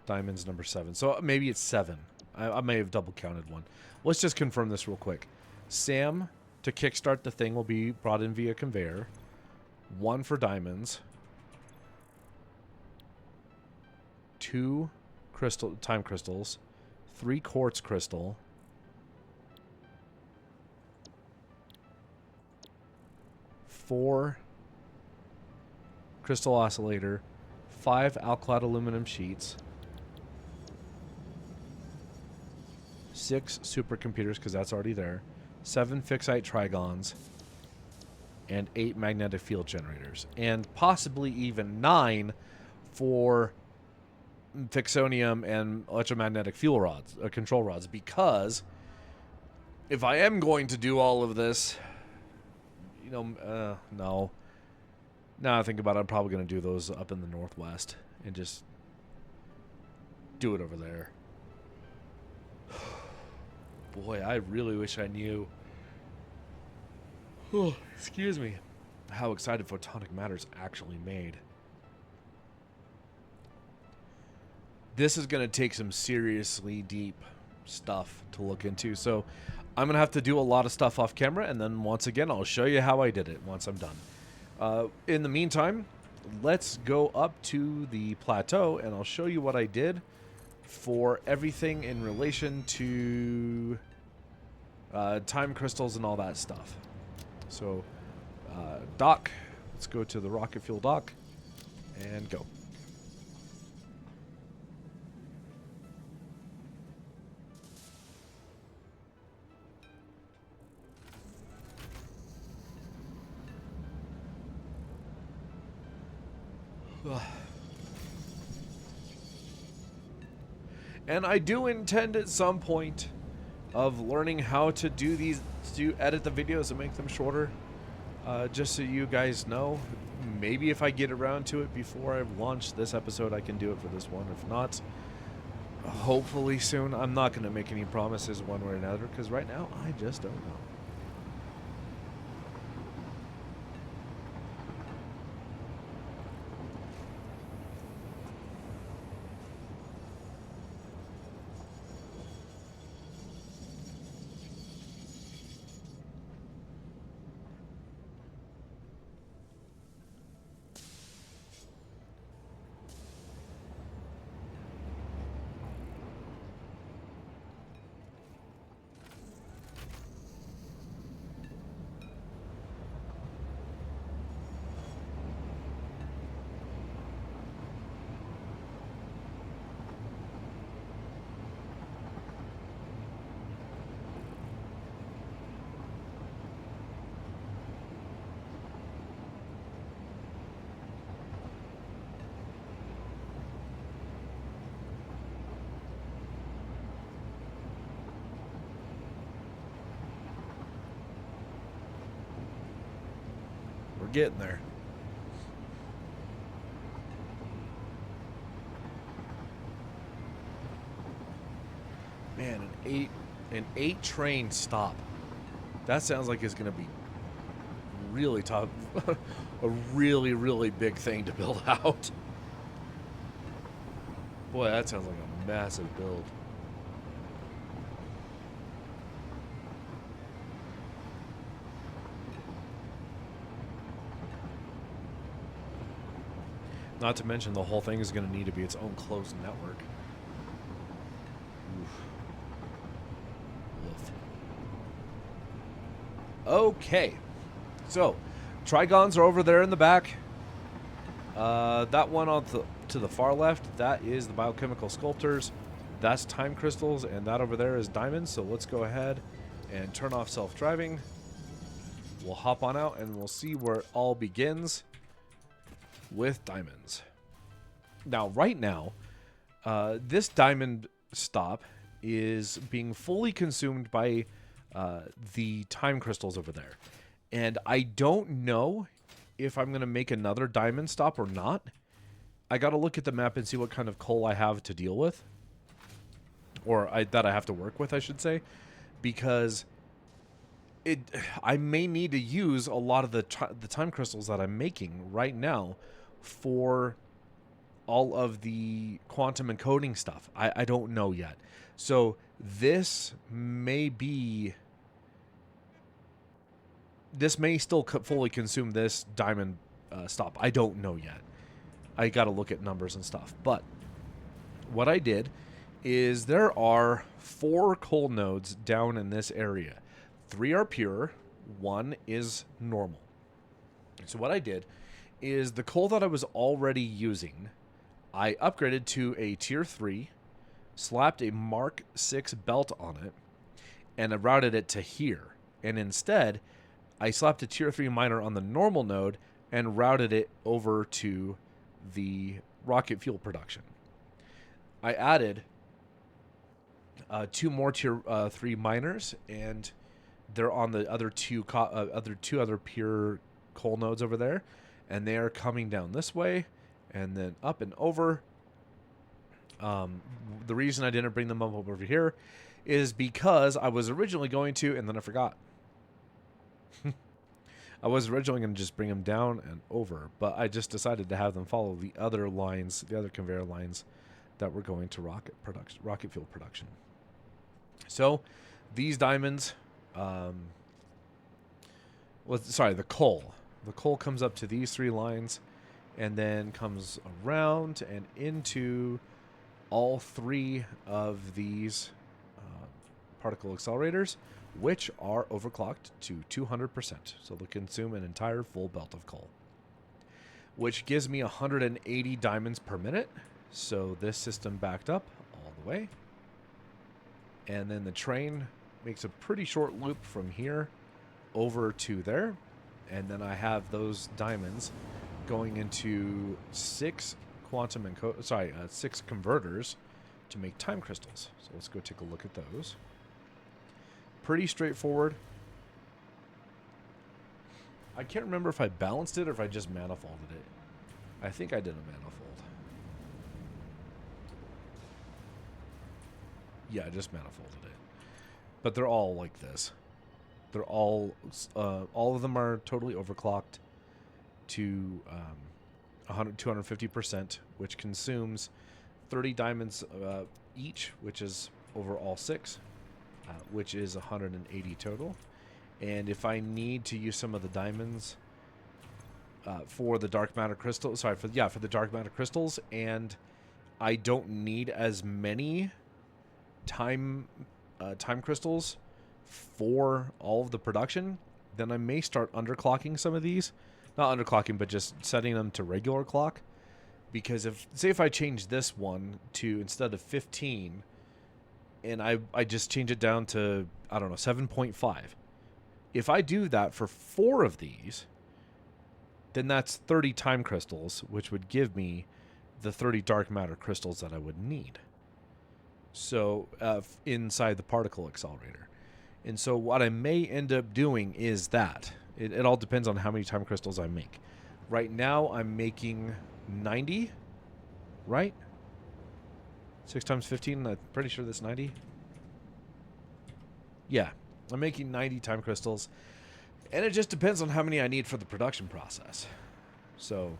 Diamond's number 7. So maybe it's 7. I may have double counted one. Let's just confirm this real quick. SAM to kickstart the thing will be brought in via conveyor. 1 for diamonds. 2 time crystals, 3 quartz crystal, 4 crystal oscillator, 5 alclad aluminum sheets, 6 supercomputers, because that's already there, 7 fixite trigons, and 8 magnetic field generators, and possibly even 9 for fixonium and electromagnetic fuel rods, control rods, because if I am going to do all of this, you know, no. Now I think about it, I'm probably going to do those up in the northwest and just do it over there. Boy, I really wish I knew. Oh, excuse me. How excited photonic matter's actually made. This is going to take some seriously deep stuff to look into. So I'm going to have to do a lot of stuff off camera. And then once again, I'll show you how I did it once I'm done. In the meantime, let's go up to the plateau and I'll show you what I did for everything in relation to time crystals and all that stuff. So, dock. Let's go to the rocket fuel dock and go. And I do intend at some point of learning how to do these, to edit the videos and make them shorter. Just so you guys know, maybe if I get around to it before I launch this episode, I can do it for this one. If not, hopefully soon. I'm not going to make any promises one way or another, because right now, I just don't know. We're getting there. Man, an 8 train stop. That sounds like it's gonna be really tough. A really, really big thing to build out. Boy, that sounds like a massive build. Not to mention the whole thing is going to need to be its own closed network. Oof. Woof. Okay. So, trigons are over there in the back. That one on to the far left, that is the biochemical sculptors. That's time crystals, and that over there is diamonds. So let's go ahead and turn off self-driving. We'll hop on out and we'll see where it all begins. With diamonds. Now, right now, this diamond stop is being fully consumed by the time crystals over there. And I don't know if I'm going to make another diamond stop or not. I got to look at the map and see what kind of coal I have to deal with. Or that I have to work with, I should say. Because I may need to use a lot of the time crystals that I'm making right now for all of the quantum encoding stuff. I don't know yet. So this may still fully consume this diamond stop. I don't know yet. I got to look at numbers and stuff. But what I did is there are 4 coal nodes down in this area. 3 are pure, 1 is normal. So what I did is the coal that I was already using, I upgraded to a tier 3, slapped a Mark 6 belt on it, and I routed it to here. And instead, I slapped a tier 3 miner on the normal node and routed it over to the rocket fuel production. I added 2 more tier 3 miners, and they're on the other two other pure coal nodes over there, and they are coming down this way and then up and over. The reason I didn't bring them up over here is because I was originally going to, and then I forgot. I was originally going to just bring them down and over, but I just decided to have them follow the other lines, the other conveyor lines that were going to rocket fuel production. So these diamonds, the coal. The coal comes up to these 3 lines and then comes around and into all 3 of these particle accelerators, which are overclocked to 200%. So they'll consume an entire full belt of coal, which gives me 180 diamonds per minute. So this system backed up all the way. And then the train makes a pretty short loop from here over to there. And then I have those diamonds going into 6 6 converters to make time crystals. So let's go take a look at those. Pretty straightforward. I can't remember if I balanced it or if I just manifolded it. I think I did a manifold. Yeah, I just manifolded it. But they're all like this. They're all of them are totally overclocked to 250%, which consumes 30 diamonds each, which is over all 6, which is 180 total. And if I need to use some of the diamonds for the dark matter crystals, for the dark matter crystals, and I don't need as many time crystals for all of the production, then I may start underclocking some of these. Not underclocking, but just setting them to regular clock. Because if I change this one to, instead of 15, and I just change it down to, I don't know, 7.5. If I do that for 4 of these, then that's 30 time crystals, which would give me the 30 dark matter crystals that I would need. So inside the particle accelerator. And so what I may end up doing is that. It all depends on how many time crystals I make. Right now I'm making 90, right? 6 times 15, I'm pretty sure that's 90. Yeah, I'm making 90 time crystals. And it just depends on how many I need for the production process. So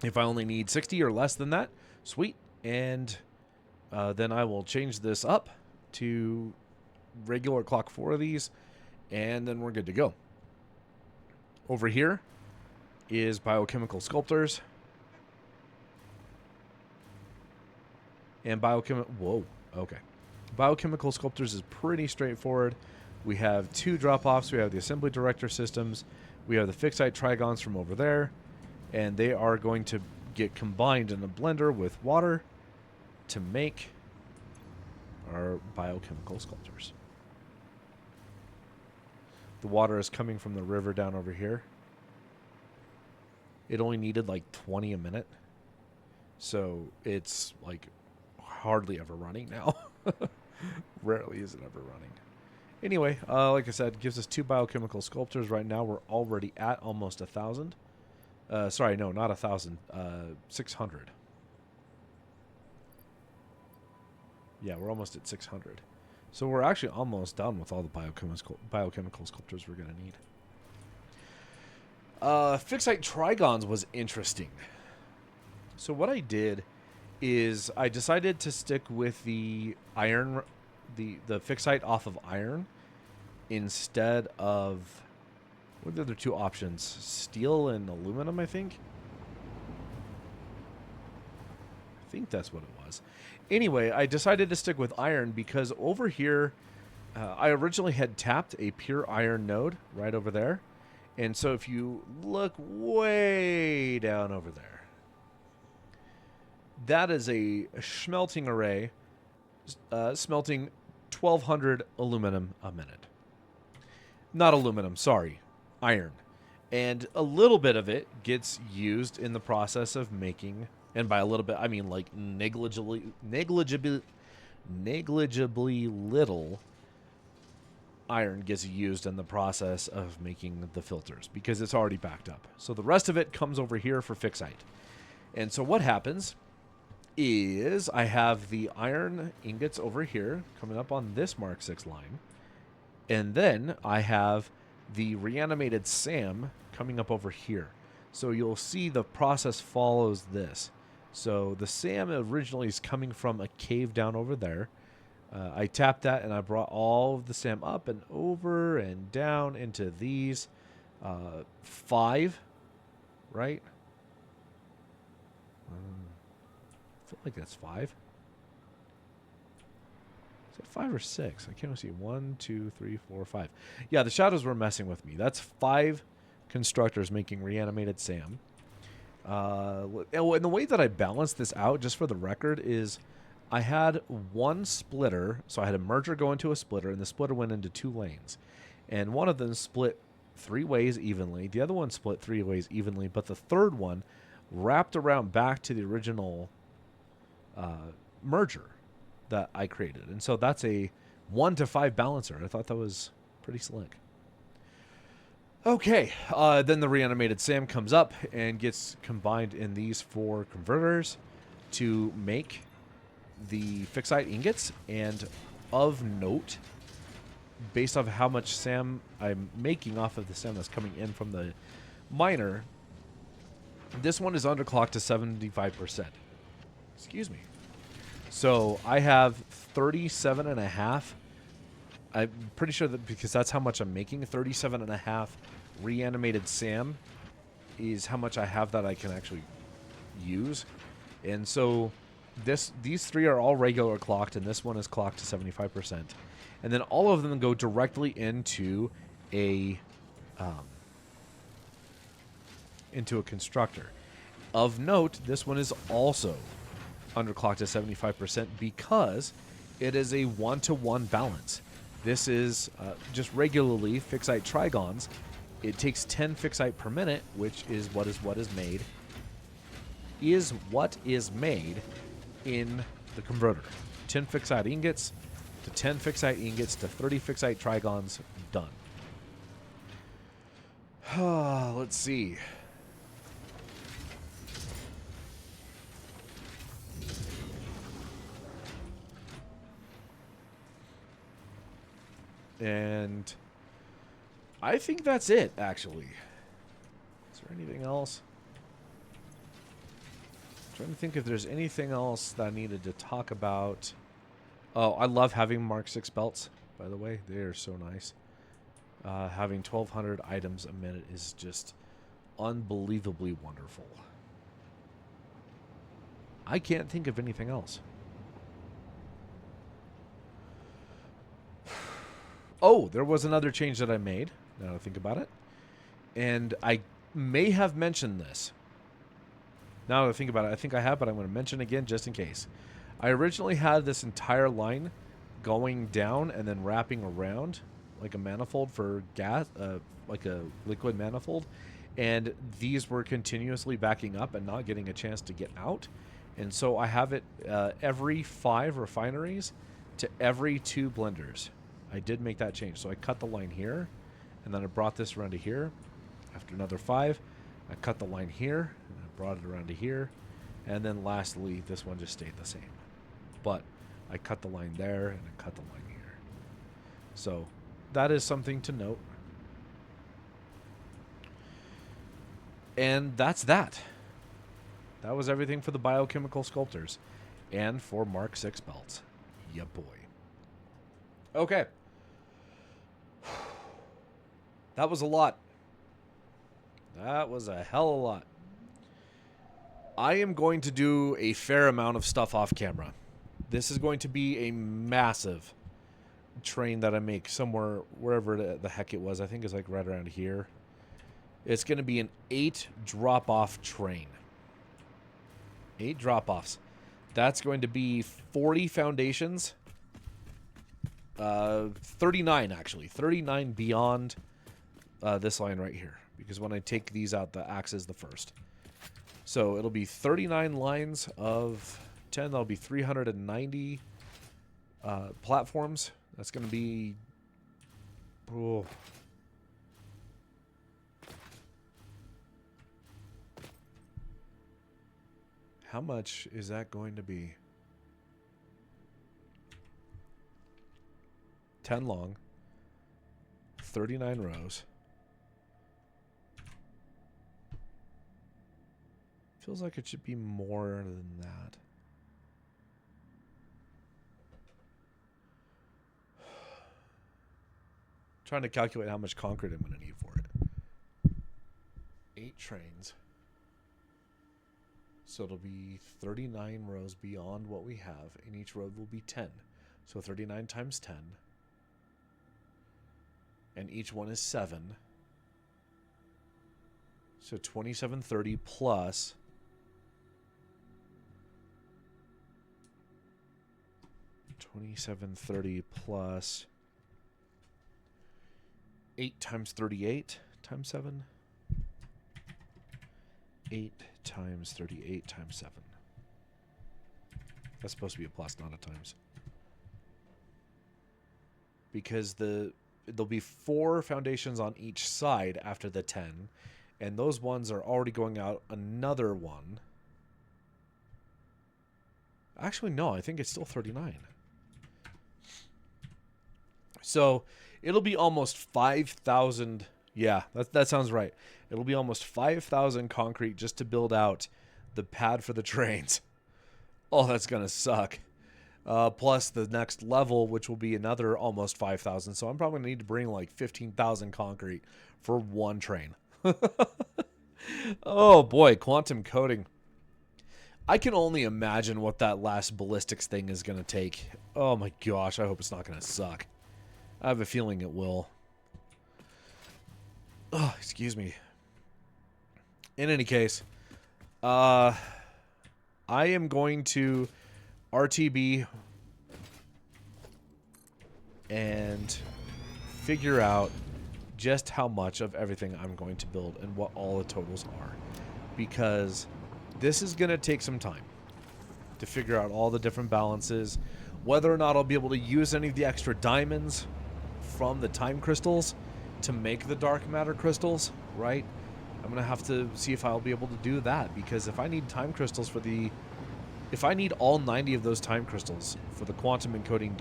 if I only need 60 or less than that, sweet. And then I will change this up to regular clock 4 of these, and then we're good to go. Over here is biochemical sculptors. And biochemical sculptors is pretty straightforward. We have 2 drop-offs. We have the assembly director systems. We have the fixite trigons from over there, and they are going to get combined in a blender with water to make our biochemical sculptors. The water is coming from the river down over here. It only needed like 20 a minute. So it's like hardly ever running now. Rarely is it ever running. Anyway, like I said, it gives us 2 biochemical sculptors. Right now we're already at almost 1,000. Sorry, no, not 1,000. 600. Yeah, we're almost at 600. So we're actually almost done with all the biochemical sculptors we're going to need. Fixite trigons was interesting. So what I did is I decided to stick with the iron, the fixite off of iron instead of, what are the other 2 options? Steel and aluminum, I think. I think that's what it was. Anyway, I decided to stick with iron because over here, I originally had tapped a pure iron node right over there. And so if you look way down over there, that is a smelting array smelting 1,200 aluminum a minute. Not aluminum, sorry, iron. And a little bit of it gets used in the process of making, and by a little bit, I mean like negligibly little iron gets used in the process of making the filters because it's already backed up. So the rest of it comes over here for fixite. And so what happens is I have the iron ingots over here coming up on this Mark 6 line. And then I have the reanimated SAM coming up over here. So you'll see the process follows this. So the SAM originally is coming from a cave down over there. I tapped that and I brought all of the SAM up and over and down into these 5, right? I feel like that's 5. Is it 5 or 6? I can't see. 1, 2, 3, 4, 5. Yeah, the shadows were messing with me. That's 5 constructors making reanimated SAM. And the way that I balanced this out, just for the record, is I had one splitter. So I had a merger go into a splitter, and the splitter went into 2 lanes. And one of them split 3 ways evenly. The other one split 3 ways evenly, but the third one wrapped around back to the original merger that I created. And so that's a 1 to 5 balancer. I thought that was pretty slick. Okay, then the reanimated SAM comes up and gets combined in these 4 converters to make the fixite ingots. And of note, based off how much SAM I'm making off of the SAM that's coming in from the miner, this one is underclocked to 75%. Excuse me. So I have 37.5. I'm pretty sure that because that's how much I'm making, 37.5 reanimated SAM is how much I have that I can actually use. And so these 3 are all regular clocked, and this one is clocked to 75%. And then all of them go directly into a constructor. Of note, this one is also underclocked to 75% because it is a 1-to-1 balance. This is just regularly fixite trigons. It takes 10 fixite per minute, which is what is made in the converter. 10 fixite ingots to 10 fixite ingots to 30 fixite trigons, done. Let's see. And I think that's it, actually. Is there anything else? I'm trying to think if there's anything else that I needed to talk about. Oh, I love having Mark 6 belts, by the way. They are so nice. Having 1,200 items a minute is just unbelievably wonderful. I can't think of anything else. Oh, there was another change that I made, now that I think about it. And I may have mentioned this. Now that I think about it, I think I have, but I'm going to mention it again just in case. I originally had this entire line going down and then wrapping around like a manifold for gas, like a liquid manifold. And these were continuously backing up and not getting a chance to get out. And so I have it every 5 refineries to every 2 blenders. I did make that change. So I cut the line here, and then I brought this around to here. After another 5, I cut the line here, and I brought it around to here. And then lastly, this one just stayed the same. But I cut the line there, and I cut the line here. So that is something to note. And that's that. That was everything for the biochemical sculptors and for Mark 6 belts. Yeah, boy. Okay. That was a lot. That was a hell of a lot. I am going to do a fair amount of stuff off camera. This is going to be a massive train that I make somewhere, wherever the heck it was. I think it's like right around here. It's going to be an 8 drop-off train. 8 drop-offs. That's going to be 40 foundations. 39, actually. 39 beyond this line right here. Because when I take these out, the axe is the first. So it'll be 39 lines of 10. That'll be 390 platforms. That's going to be... Oh. How much is that going to be? 10 long. 39 rows. Feels like it should be more than that. Trying to calculate how much concrete I'm going to need for it. 8 trains. So it'll be 39 rows beyond what we have, and each row will be 10. So 39 times 10. And each one is 7. So 2730 plus 2730 plus 8 times 38 times 7. 8 times 38 times 7. That's supposed to be a plus, not a times. Because there'll be 4 foundations on each side after the 10. And those ones are already going out another one. Actually, no, I think it's still 39. So it'll be almost 5,000. Yeah, that sounds right. It'll be almost 5,000 concrete just to build out the pad for the trains. Oh, that's going to suck. Plus the next level, which will be another almost 5,000. So I'm probably going to need to bring like 15,000 concrete for one train. Oh, boy, quantum coding. I can only imagine what that last ballistics thing is going to take. Oh, my gosh, I hope it's not going to suck. I have a feeling it will. Oh, excuse me. In any case, I am going to RTB and figure out just how much of everything I'm going to build and what all the totals are. Because this is going to take some time to figure out all the different balances, whether or not I'll be able to use any of the extra diamonds from the time crystals to make the dark matter crystals, right? I'm going to have to see if I'll be able to do that, because if I need time crystals for the... If I need all 90 of those time crystals for the quantum encoding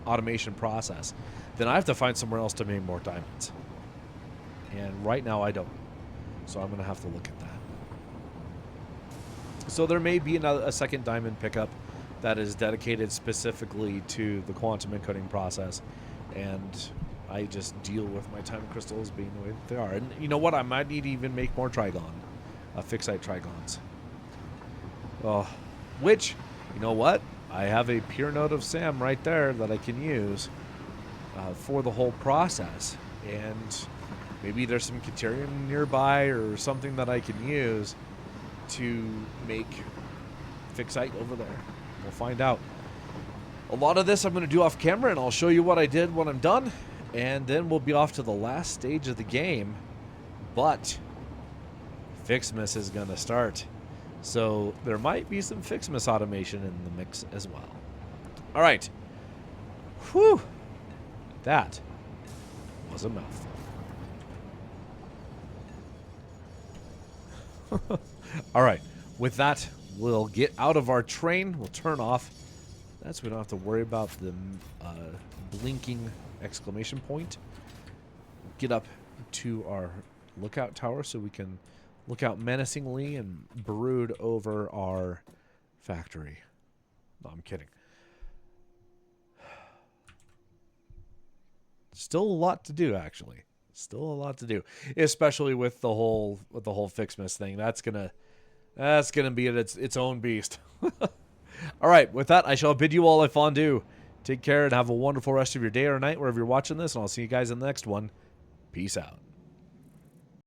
automation process, then I have to find somewhere else to make more diamonds. And right now I don't. So I'm going to have to look at that. So there may be a second diamond pickup that is dedicated specifically to the quantum encoding process. And I just deal with my time crystals being the way that they are. And you know what? I might need to even make more Trigon. Fixite Trigons. Oh, which, you know what? I have a pure node of Sam right there that I can use for the whole process. And maybe there's some Caterium nearby or something that I can use to make Fixite over there. We'll find out. A lot of this I'm going to do off camera, and I'll show you what I did when I'm done. And then we'll be off to the last stage of the game. But Fixmas is going to start. So there might be some Fixmas automation in the mix as well. All right. Whew. That was a mouthful. All right. With that, we'll get out of our train. We'll turn off. That's we don't have to worry about the blinking exclamation point. Get up to our lookout tower so we can look out menacingly and brood over our factory. No, I'm kidding. Still a lot to do, actually. Still a lot to do, especially with the whole Fixmas thing. That's gonna be its own beast. All right, with that, I shall bid you all a fondue. Take care and have a wonderful rest of your day or night wherever you're watching this, and I'll see you guys in the next one. Peace out.